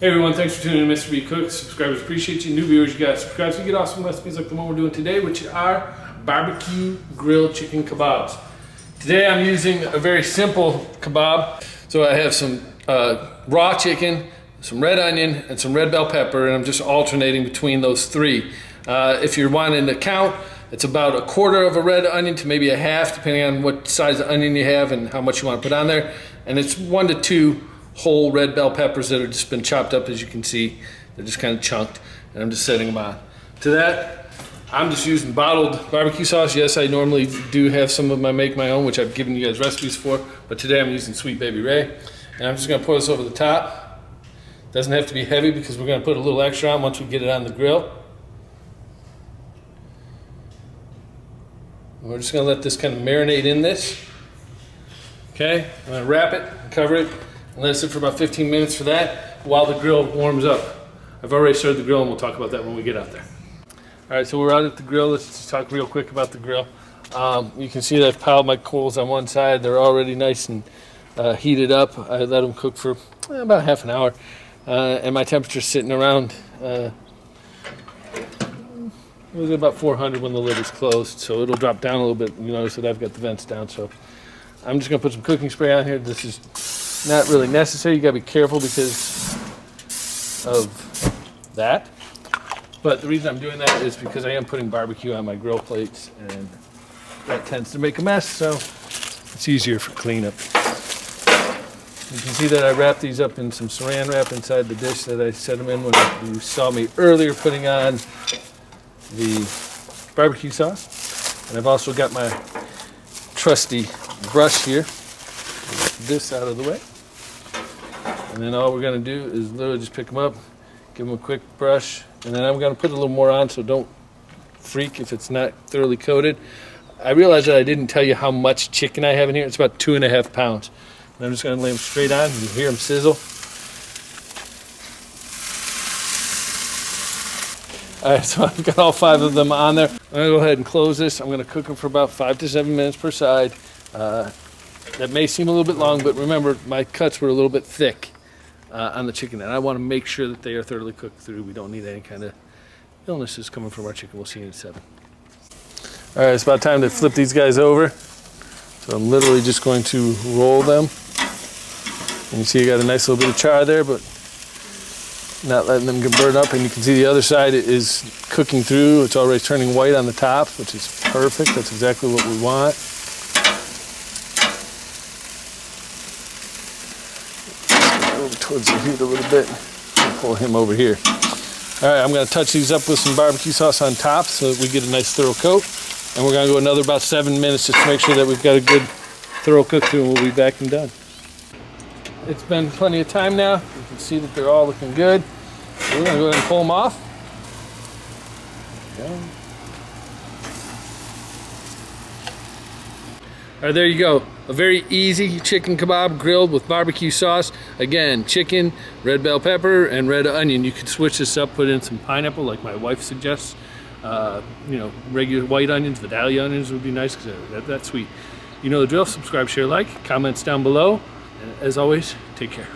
Hey everyone, thanks for tuning in to Mr. B Cooks. Subscribers appreciate you. New viewers, you guys subscribe so you get awesome recipes like the one we're doing today, which are barbecue grilled chicken kebabs. Today I'm using a very simple kebab. So I have some raw chicken, some red onion, and some red bell pepper, and I'm just alternating between those three. If you're wanting to count, it's about a quarter of a red onion to maybe a half, depending on what size of onion you have and how much you want to put on there. And it's 1 to 2 whole red bell peppers that have just been chopped up, as you can see. They're just kind of chunked, and I'm just setting them on. To that, I'm just using bottled barbecue sauce. Yes, I normally do have some of my make my own, which I've given you guys recipes for, but today I'm using Sweet Baby Ray. And I'm just gonna pour this over the top. Doesn't have to be heavy because we're gonna put a little extra on once we get it on the grill. And we're just gonna let this kind of marinate in this. Okay, I'm gonna wrap it, cover it, and let it sit for about 15 minutes for that while the grill warms up. I've already started the grill and we'll talk about that when we get out there. All right, so we're out at the grill. Let's just talk real quick about the grill. You can see that I've piled my coals on one side. They're already nice and heated up. I let them cook for about half an hour. And my temperature's sitting around, it was about 400 when the lid is closed, so it'll drop down a little bit. You notice that I've got the vents down, so I'm just gonna put some cooking spray on here. This is not really necessary. You gotta be careful because of that. But the reason I'm doing that is because I am putting barbecue on my grill plates, and that tends to make a mess, so it's easier for cleanup. You can see that I wrapped these up in some saran wrap inside the dish that I set them in when you saw me earlier putting on the barbecue sauce. And I've also got my trusty brush here. Get this out of the way. And then all we're gonna do is literally just pick them up, give them a quick brush, and then I'm gonna put a little more on, so don't freak if it's not thoroughly coated. I realized that I didn't tell you how much chicken I have in here. It's about 2.5 pounds. And I'm just gonna lay them straight on, and you hear them sizzle. All right, so I've got all 5 of them on there. I'm gonna go ahead and close this. I'm gonna cook them for about 5 to 7 minutes per side. That may seem a little bit long, but remember, my cuts were a little bit thick on the chicken, and I want to make sure that they are thoroughly cooked through. We don't need any kind of illnesses coming from our chicken. We'll see you in at 7. All right, it's about time to flip these guys over. So I'm literally just going to roll them. And you see you got a nice little bit of char there, but not letting them get burned up. And you can see the other side is cooking through. It's already turning white on the top, which is perfect. That's exactly what we want. Towards the heat a little bit. I'll pull him over here. All right, I'm gonna touch these up with some barbecue sauce on top so that we get a nice thorough coat. And we're gonna go another about 7 minutes just to make sure that we've got a good thorough cook through, and we'll be back and done. It's been plenty of time now. You can see that they're all looking good. So we're gonna go ahead and pull them off. Okay. All right, there you go. A very easy chicken kebab grilled with barbecue sauce. Again, chicken, red bell pepper, and red onion. You could switch this up, put in some pineapple like my wife suggests. You know, regular white onions, Vidalia onions would be nice because that's sweet. You know the drill. Subscribe, share, like, comments down below. And as always, take care.